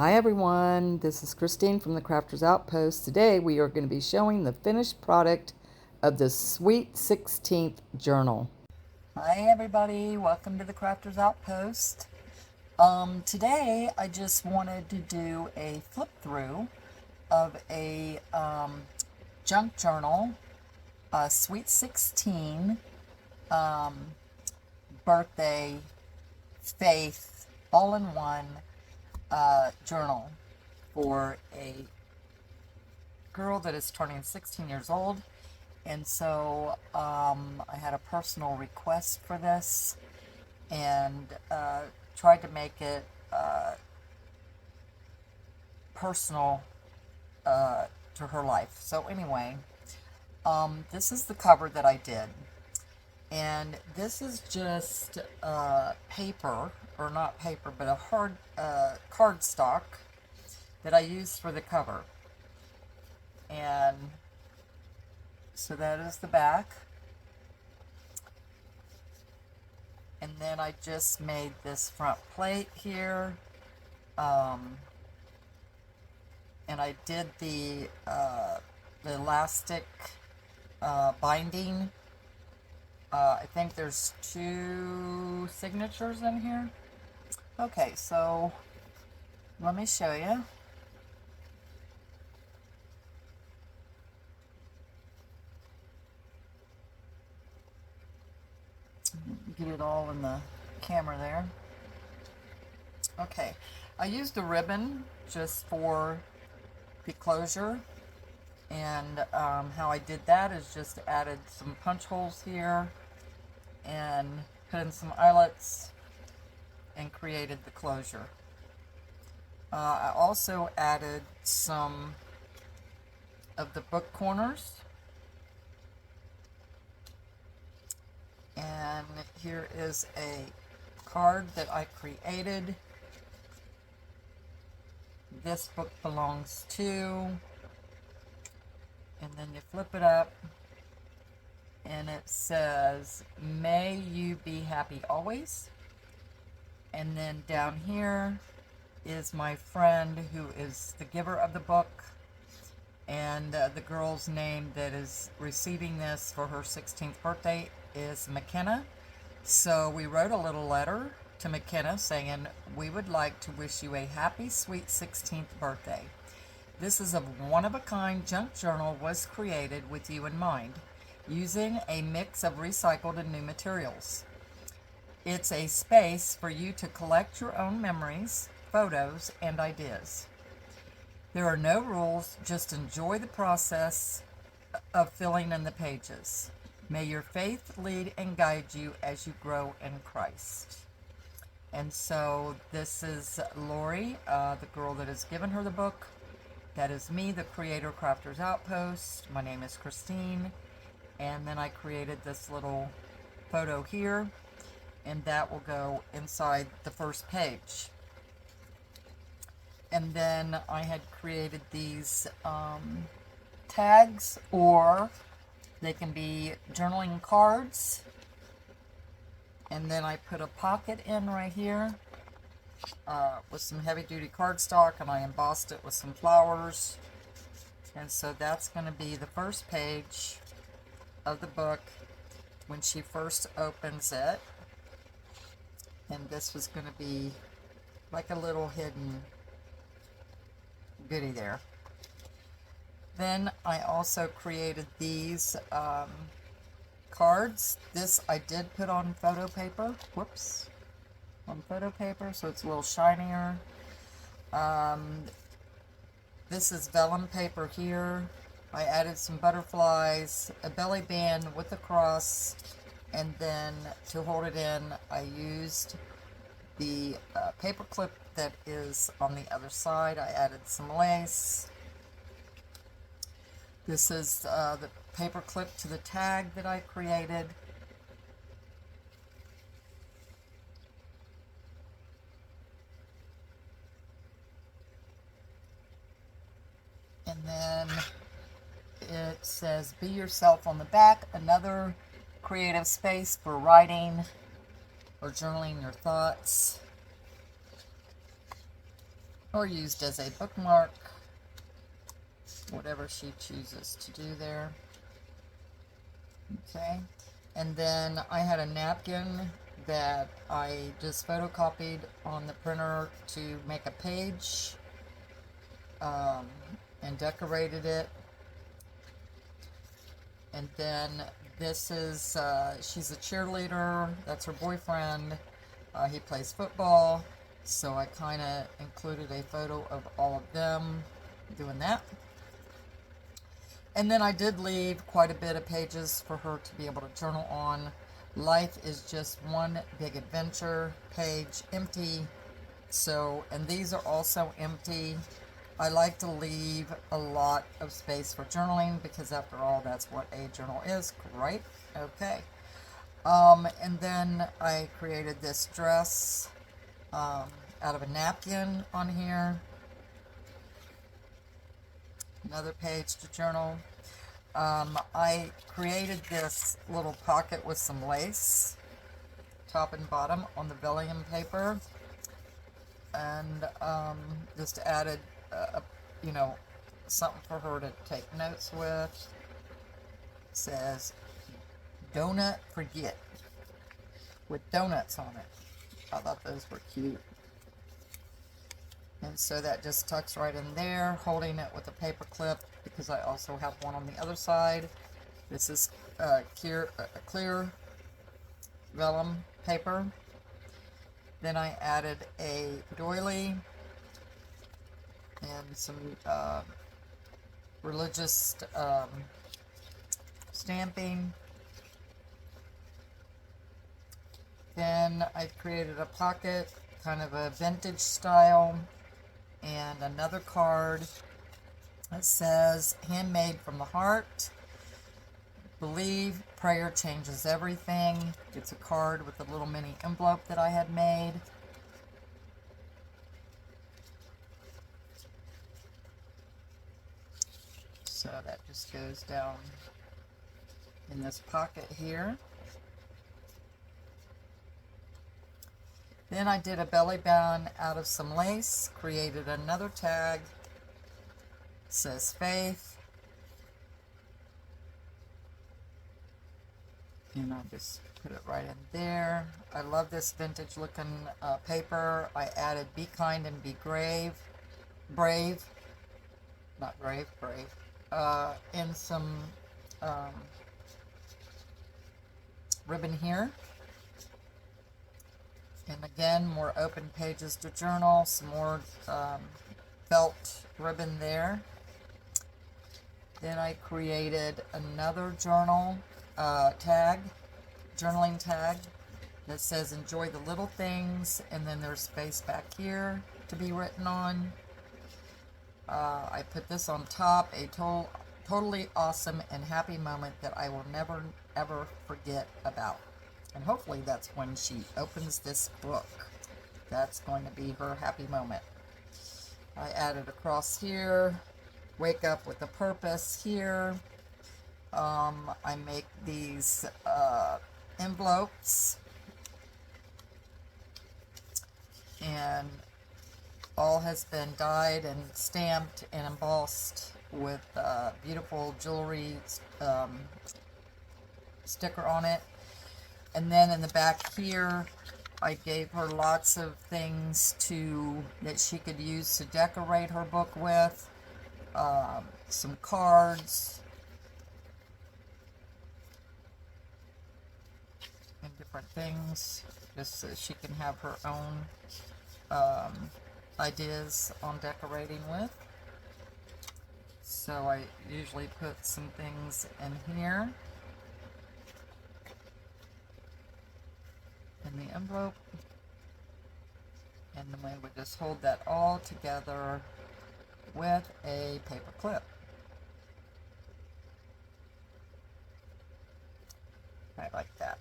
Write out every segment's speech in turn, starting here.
Hi everyone, this is Christine from the Crafters Outpost. Today we are going to be showing the finished product of the Sweet 16th journal. Hi everybody, welcome to the Crafters Outpost. Today I just wanted to do a flip through of a junk journal, Sweet 16 birthday faith all-in-one journal for a girl that is turning 16 years old. And so I had a personal request for this and tried to make it personal to her life. So anyway, this is the cover that I did. And this is just paper, or not paper, but a hard cardstock that I used for the cover. And so that is the back. And then I just made this front plate here. And I did the elastic binding. I think there's 2 signatures in here. Okay, so let me show you. Get it all in the camera there. Okay, I used a ribbon just for the closure, and how I did that is just added some punch holes here and put in some eyelets and created the closure. I also added some of the book corners, and here is a card that I created. This book belongs to, and then you flip it up and it says, "May you be happy always." And then down here is my friend who is the giver of the book, and the girl's name that is receiving this for her 16th birthday is McKenna. So we wrote a little letter to McKenna saying, "We would like to wish you a happy sweet 16th birthday. This is a one-of-a-kind junk journal was created with you in mind, using a mix of recycled and new materials. It's a space for you to collect your own memories, photos, and ideas. There are no rules, just enjoy the process of filling in the pages. May your faith lead and guide you as you grow in Christ." And so this is Lori, the girl that has given her the book. That is me, the creator, Crafters Outpost. My name is Christine. And then I created this little photo here, and that will go inside the first page. And then I had created these tags, or they can be journaling cards. And then I put a pocket in right here with some heavy-duty cardstock, and I embossed it with some flowers. And so that's going to be the first page of the book when she first opens it. And this was going to be like a little hidden goodie there. Then I also created these cards. This I did put on photo paper. Whoops. On photo paper, so it's a little shinier. This is vellum paper here. I added some butterflies, a belly band with a cross, and then to hold it in, I used the paper clip that is on the other side. I added some lace. This is the paper clip to the tag that I created. And then it says, "Be yourself" on the back. Another creative space for writing or journaling your thoughts. or used as a bookmark, whatever she chooses to do there. Okay, and then I had a napkin that I just photocopied on the printer to make a page, and decorated it. And then this is, she's a cheerleader, that's her boyfriend, he plays football, so I kind of included a photo of all of them doing that. And then I did leave quite a bit of pages for her to be able to journal on. Life is just one big adventure, page empty. So, and these are also empty. I like to leave a lot of space for journaling because after all, that's what a journal is, right? Okay. And then I created this dress out of a napkin on here. Another page to journal. I created this little pocket with some lace, top and bottom, on the vellum paper, and just added, you know, something for her to take notes with. It says, "Donut Forget," with donuts on it. I thought those were cute. And so that just tucks right in there, holding it with a paper clip, because I also have one on the other side. This is clear vellum paper. Then I added a doily and some religious stamping. Then I created a pocket, kind of a vintage style, and another card that says, "Handmade from the heart. Believe prayer changes everything." It's a card with a little mini envelope that I had made. So that just goes down in this pocket here. Then I did a belly band out of some lace, created another tag. It says Faith. And I'll just put it right in there. I love this vintage looking paper. I added "Be kind and be brave," not grave, brave, and some ribbon here. And again, more open pages to journal, some more felt ribbon there. Then I created another journal journaling tag that says "Enjoy the little things," and then there's space back here to be written on. I put this on top, "A totally awesome and happy moment that I will never ever forget about." And hopefully that's when she opens this book. That's going to be her happy moment. I added across here, "Wake up with a purpose" here. I make these envelopes, and all has been dyed and stamped and embossed with beautiful jewelry sticker on it. And then in the back here, I gave her lots of things that she could use to decorate her book with. Some cards and different things, just so she can have her own ideas on decorating with. So I usually put some things in here in the envelope, and then we would just hold that all together with a paper clip. I like that.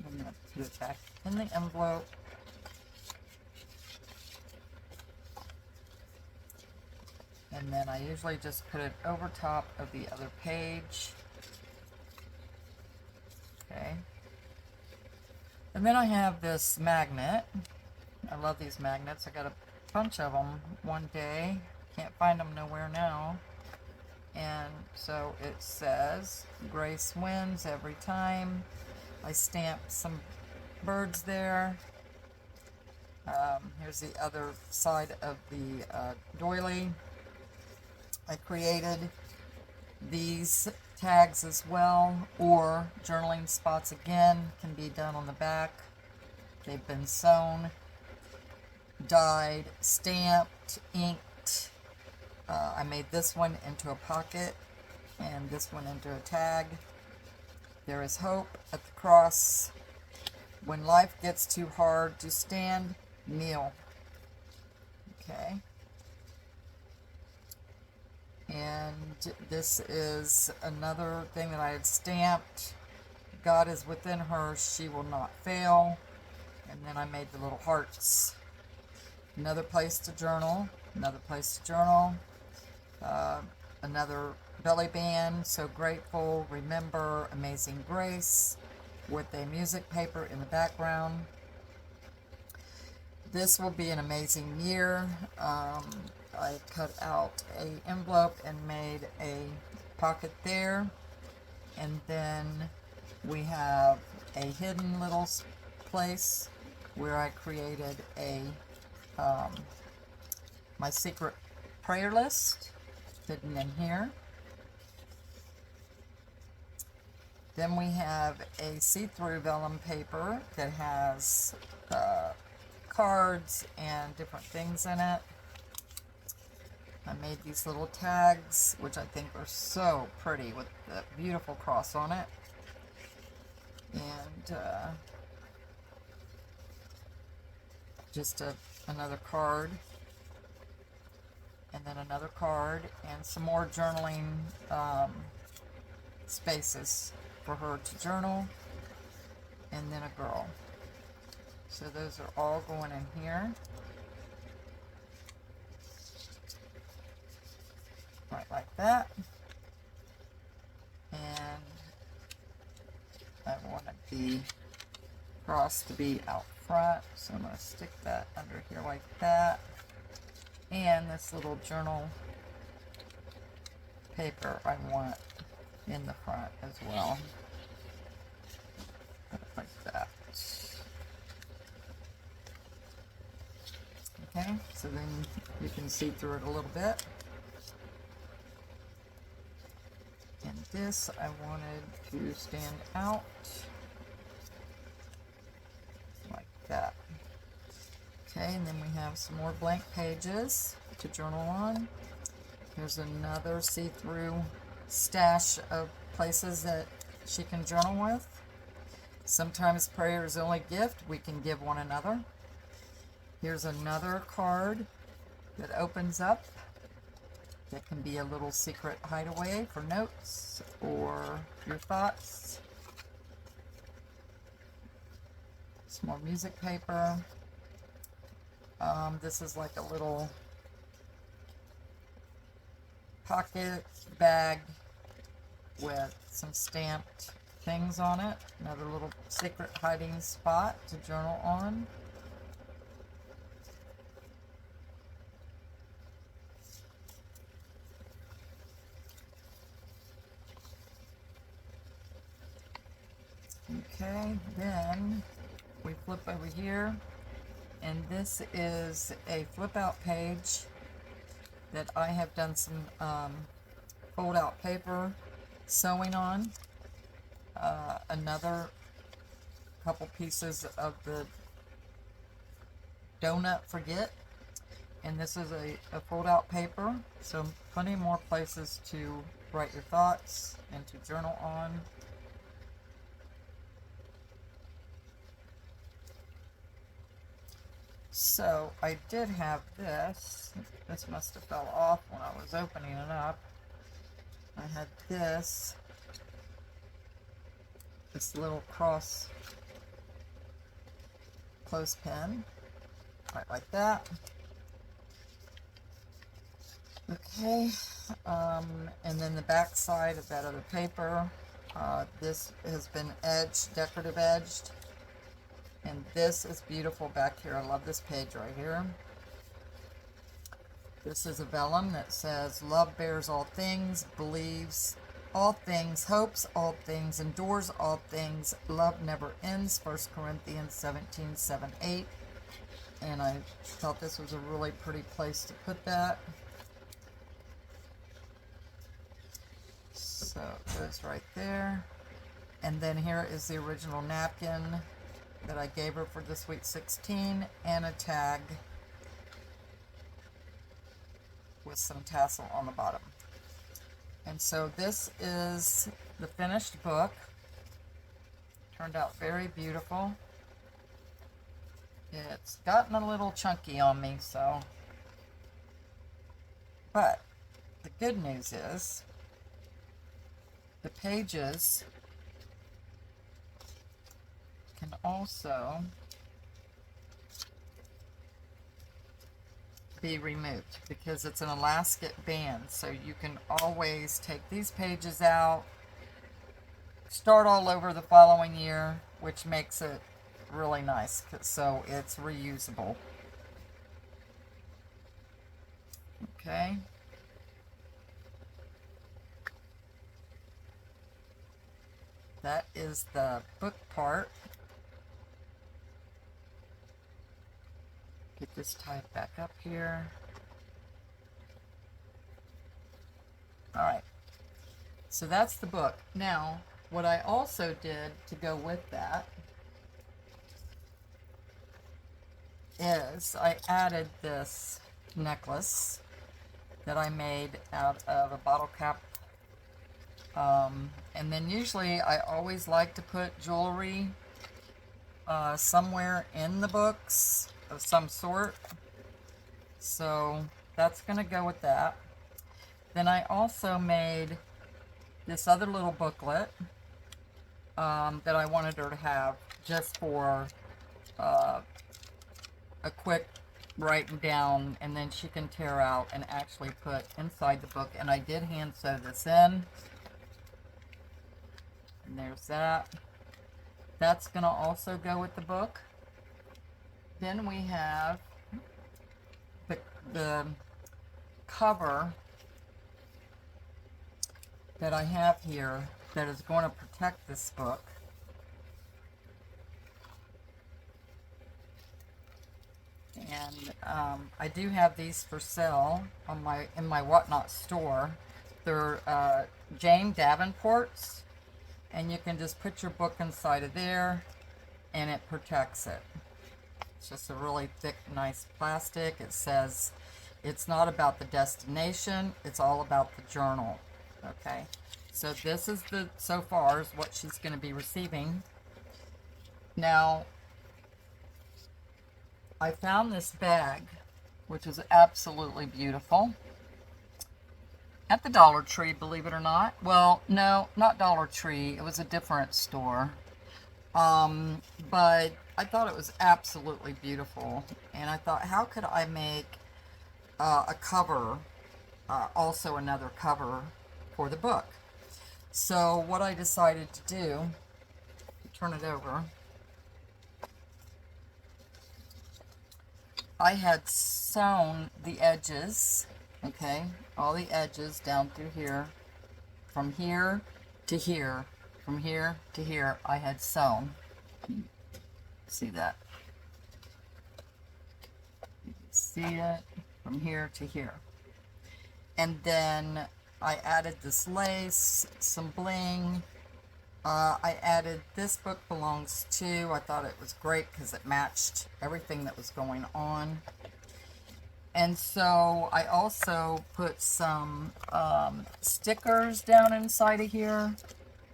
I'm going to put it back in the envelope. And then I usually just put it over top of the other page. Okay. And then I have this magnet I love these magnets. I got a bunch of them one day. Can't find them nowhere now. And so it says, Grace wins every time. I stamped some birds there. Here's the other side of the doily. I created these tags as well, or journaling spots again can be done on the back. They've been sewn, dyed, stamped, inked. I made this one into a pocket and this one into a tag. There is hope at the cross. When life gets too hard to stand, kneel. Okay. And this is another thing that I had stamped. God is within her, she will not fail. And then I made the little hearts. Another place to journal, another place to journal. Another belly band, so grateful, remember, amazing grace, with a music paper in the background. This will be an amazing year. I cut out an envelope and made a pocket there, and then we have a hidden little place where I created a my secret prayer list hidden in here. Then we have a see-through vellum paper that has cards and different things in it. I made these little tags, which I think are so pretty, with the beautiful cross on it. And just another card. And then another card, and some more journaling spaces for her to journal, and then a girl. So those are all going in here. Right like that. And I wanted the cross to be out front, so I'm going to stick that under here like that. And this little journal paper I want in the front as well. Like that. Okay, so then you can see through it a little bit. And this I wanted to stand out like that. Okay, and then we have some more blank pages to journal on. Here's another see-through stash of places that she can journal with. Sometimes prayer is the only gift we can give one another. Here's another card that opens up. That can be a little secret hideaway for notes or your thoughts. Some more music paper. This is like a little pocket bag with some stamped things on it. Another little secret hiding spot to journal on. Okay, then we flip over here, and this is a flip out page that I have done some fold out paper sewing on. Another couple pieces of the donut forget, and this is a fold out paper, so plenty more places to write your thoughts and to journal on. So I did have this. This must have fell off when I was opening it up. I had this little cross clothespin, right like that. Okay, and then the back side of that other paper, this has been edged, decorative edged. And this is beautiful back here. I love this page right here. This is a vellum that says, love bears all things, believes all things, hopes all things, endures all things, love never ends. 1 Corinthians 17:7-8. And I thought this was a really pretty place to put that. So it goes right there. And then here is the original napkin that I gave her for the Sweet 16, and a tag with some tassel on the bottom. And so this is the finished book. Turned out very beautiful. It's gotten a little chunky on me, so. But the good news is the pages can also be removed because it's an elastic band, so you can always take these pages out, start all over the following year, which makes it really nice, so it's reusable. Okay. That is the book part. Get this tied back up here. Alright, so that's the book. Now, what I also did to go with that is I added this necklace that I made out of a bottle cap. And then usually I always like to put jewelry somewhere in the books of some sort. So that's going to go with that. Then I also made this other little booklet that I wanted her to have just for a quick writing down, and then she can tear out and actually put inside the book. And I did hand sew this in. And there's that. That's going to also go with the book. Then we have the cover that I have here that is going to protect this book. And I do have these for sale on in my Whatnot store. They're Jane Davenport's, and you can just put your book inside of there and it protects it. It's just a really thick, nice plastic. It says it's not about the destination, it's all about the journal. Okay, so this is so far is what she's going to be receiving. Now, I found this bag, which is absolutely beautiful, at the Dollar Tree, believe it or not. Well, no, not Dollar Tree. It was a different store. But I thought it was absolutely beautiful. And I thought, how could I make a cover, also another cover for the book? So what I decided to do, turn it over, I had sewn the edges, okay, all the edges down through here, from here to here, from here to here, I had sewn. See that? You can see it from here to here. And then I added this lace, some bling. I added This Book Belongs To. I thought it was great because it matched everything that was going on. And so I also put some stickers down inside of here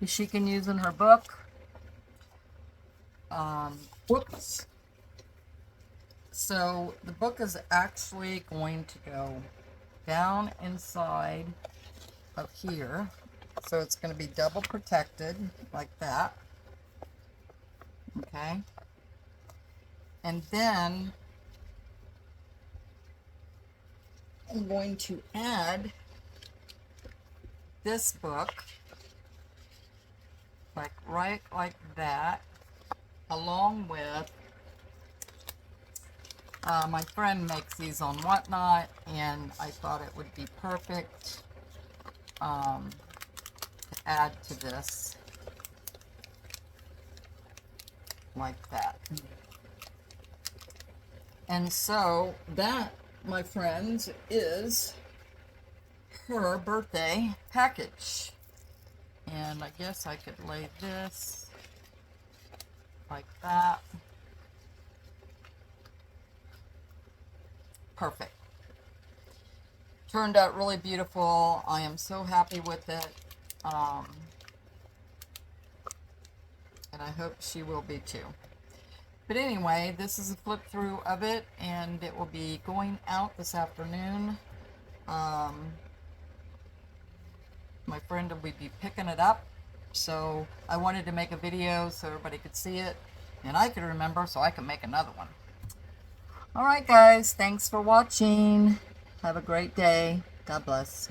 that she can use in her book. Whoops. So the book is actually going to go down inside of here. So it's going to be double protected like that. Okay. And then I'm going to add this book like right like that, along with My friend makes these on Whatnot, and I thought it would be perfect to add to this, like that. And so that, my friends, is her birthday package. And I guess I could lay this like that. Perfect. Turned out really beautiful. I am so happy with it. And I hope she will be too. But anyway, this is a flip through of it, and it will be going out this afternoon. My friend will be picking it up, so I wanted to make a video so everybody could see it, and I could remember so I could make another one. Alright guys, thanks for watching. Have a great day. God bless.